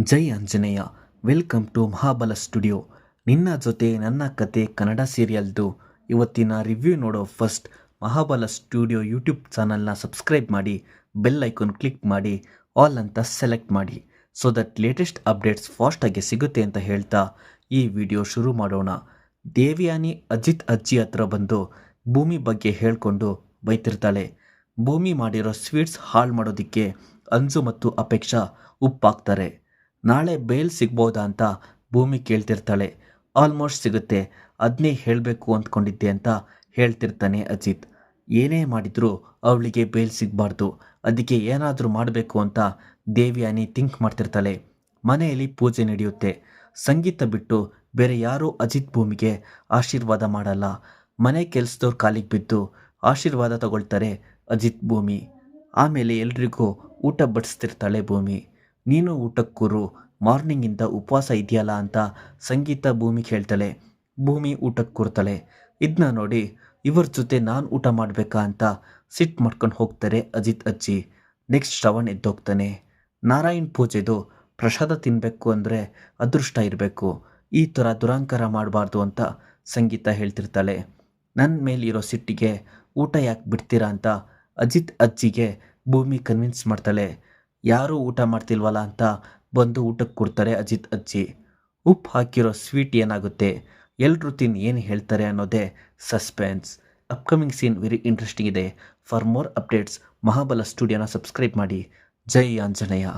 Jai Anjaneya. Welcome to Mahabala studio. ನಿನ್ನ ಜೊತೆ ನನ್ನ ಕತೆ ಕನ್ನಡ ಸೀರಿಯಲ್ದು ಇವತ್ತಿನ ರಿವ್ಯೂ ನೋಡೋ ಫಸ್ಟ್ ಮಹಾಬಲ ಸ್ಟುಡಿಯೋ ಯೂಟ್ಯೂಬ್ ಚಾನಲ್ನ ಸಬ್ಸ್ಕ್ರೈಬ್ ಮಾಡಿ, ಬೆಲ್ ಐಕಾನ್ ಕ್ಲಿಕ್ ಮಾಡಿ, ಆಲ್ ಅಂತ ಸೆಲೆಕ್ಟ್ ಮಾಡಿ ಸೊ ದಟ್ ಲೇಟೆಸ್ಟ್ ಅಪ್ಡೇಟ್ಸ್ ಫಾಸ್ಟಾಗಿ ಸಿಗುತ್ತೆ ಅಂತ ಹೇಳ್ತಾ ಈ ವಿಡಿಯೋ ಶುರು ಮಾಡೋಣ. ದೇವಯಾನಿ ಅಜಿತ್ ಅಜ್ಜಿ ಹತ್ರ ಬಂದು ಭೂಮಿ ಬಗ್ಗೆ ಹೇಳ್ಕೊಂಡು ಬೈತಿರ್ತಾಳೆ. ಭೂಮಿ ಮಾಡಿರೋ ಸ್ವೀಟ್ಸ್ ಹಾಳು ಮಾಡೋದಕ್ಕೆ ಅಂಜು ಮತ್ತು ಅಪೇಕ್ಷಾ ಉಪ್ಪಾಕ್ತಾರೆ. ನಾಳೆ ಬೇಲ್ ಸಿಗ್ಬೋದಾ ಅಂತ ಭೂಮಿ ಕೇಳ್ತಿರ್ತಾಳೆ. ಆಲ್ಮೋಸ್ಟ್ ಸಿಗುತ್ತೆ, ಅದನ್ನೇ ಹೇಳಬೇಕು ಅಂದ್ಕೊಂಡಿದ್ದೆ ಅಂತ ಹೇಳ್ತಿರ್ತಾನೆ ಅಜಿತ್. ಏನೇ ಮಾಡಿದರೂ ಅವಳಿಗೆ ಬೇಲ್ ಸಿಗಬಾರ್ದು, ಅದಕ್ಕೆ ಏನಾದರೂ ಮಾಡಬೇಕು ಅಂತ ದೇವಯಾನಿ ಥಿಂಕ್ ಮಾಡ್ತಿರ್ತಾಳೆ. ಮನೆಯಲ್ಲಿ ಪೂಜೆ ನಡೆಯುತ್ತೆ. ಸಂಗೀತ ಬಿಟ್ಟು ಬೇರೆ ಯಾರೂ ಅಜಿತ್ ಭೂಮಿಗೆ ಆಶೀರ್ವಾದ ಮಾಡಲ್ಲ. ಮನೆ ಕೆಲಸದವ್ರ ಕಾಲಿಗೆ ಬಿದ್ದು ಆಶೀರ್ವಾದ ತಗೊಳ್ತಾರೆ ಅಜಿತ್ ಭೂಮಿ. ಆಮೇಲೆ ಎಲ್ರಿಗೂ ಊಟ ಬಡಿಸ್ತಿರ್ತಾಳೆ ಭೂಮಿ. ನೀನು ಊಟಕ್ಕೆ ಕೂರು, ಮಾರ್ನಿಂಗಿಂದ ಉಪವಾಸ ಇದೆಯಲ್ಲ ಅಂತ ಸಂಗೀತ ಭೂಮಿಗೆ ಹೇಳ್ತಾಳೆ. ಭೂಮಿ ಊಟಕ್ಕೆ ಕೂರ್ತಾಳೆ. ಇದನ್ನ ನೋಡಿ ಇವ್ರ ಜೊತೆ ನಾನು ಊಟ ಮಾಡಬೇಕಾ ಅಂತ ಸಿಟ್ಟು ಮಾಡ್ಕೊಂಡು ಹೋಗ್ತಾರೆ ಅಜಿತ್ ಅಜ್ಜಿ. ನೆಕ್ಸ್ಟ್ ಶ್ರವಣ್ ಎದ್ದೋಗ್ತಾನೆ. ನಾರಾಯಣ್ ಪೂಜೆದು ಪ್ರಸಾದ ತಿನ್ನಬೇಕು ಅಂದರೆ ಅದೃಷ್ಟ ಇರಬೇಕು, ಈ ಥರ ದುರಂಕಾರ ಮಾಡಬಾರ್ದು ಅಂತ ಸಂಗೀತ ಹೇಳ್ತಿರ್ತಾಳೆ. ನನ್ನ ಮೇಲಿರೋ ಸಿಟ್ಟಿಗೆ ಊಟ ಯಾಕೆ ಬಿಡ್ತೀರಾ ಅಂತ ಅಜಿತ್ ಅಜ್ಜಿಗೆ ಭೂಮಿ ಕನ್ವಿನ್ಸ್ ಮಾಡ್ತಾಳೆ. ಯಾರೂ ಊಟ ಮಾಡ್ತಿಲ್ವಲ್ಲ ಅಂತ ಬಂದು ಊಟಕ್ಕೆ ಕೊಡ್ತಾರೆ ಅಜಿತ್ ಅಜ್ಜಿ. ಉಪ್ಪು ಹಾಕಿರೋ ಸ್ವೀಟ್ ಏನಾಗುತ್ತೆ, ಎಲ್ಲರೂ ತಿನ್ನು ಏನು ಹೇಳ್ತಾರೆ ಅನ್ನೋದೇ suspense. Upcoming scene very interesting ಇದೆ. ಫಾರ್ ಮೋರ್ ಅಪ್ಡೇಟ್ಸ್ ಮಹಾಬಲ ಸ್ಟುಡಿಯೋನ ಸಬ್ಸ್ಕ್ರೈಬ್ ಮಾಡಿ. ಜೈ ಆಂಜನೇಯ.